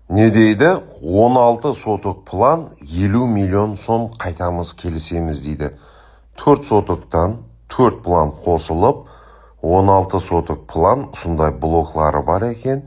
Не дейді? 16 соток план 50 миллион сом қайтамыз келісеміз дейді. 4 сотоктан 4 план қосылып, 16 соток план сондай блоклары бар екен.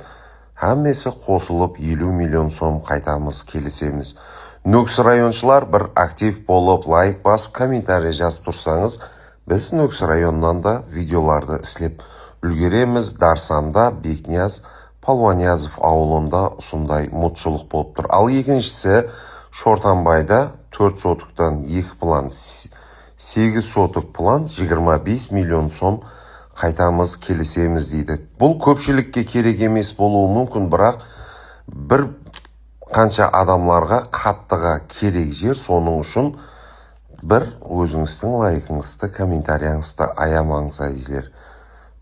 Әммесі қосылып 50 миллион сом қайтамыз келісеміз. Нөксі районшылар бір актив болып, лайк басып, комментарий жазып тұрсаңыз, біз Нөксі районнан да видеоларды іслеп үлгереміз. Дарсанда Бекнияз Палуаниязов ауылында сондай мұтшылық болып тұр. Ал екіншісі Шортанбайда 4 сотықтан 2 план, 8 сотық план 25 миллион сом қайтамыз келісеміз дейді. Бұл көпшілікке керек емес болуы мүмкін, бірақ бір қанша адамларға қаттыға керек жер. Соның үшін бір өзіңіздің лайкыңызды, комментарияңызды аямаңыз әзілер.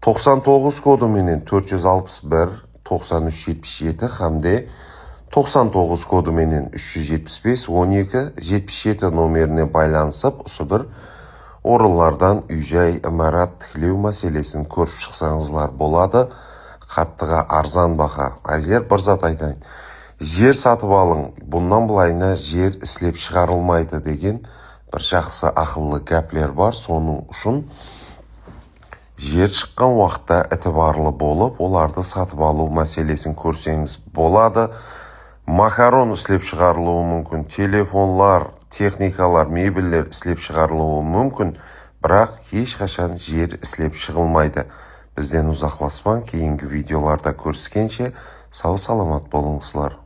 99 коды менен 461 9377 хамде 99 коды менен 375 12 77 номеріне байланысып, осы бір орынлардан үй-жай, имарат тікілеу мәселесін көріп шықсаңызлар болады. Қаттыға арзан бақа. Әзілер, бір зат айтайын. Жер сатып алың, бұндан былайына жер іслеп шығарылмайды деген бір жақсы ақыллы кәплер бар. Соның үшін жер шыққан уақытта әтібарлы болып, оларды сатып алу мәселесін көрсеңіз болады. Макарон іслеп шығарылуы мүмкін, телефонлар, техникалар, мебеллер іслеп шығарылуы мүмкін, бірақ ешқашан жер іслеп шығылмайды. Бізден ұзақласпан, кейінгі видеоларда көріскенше сау саламат болыңызлар.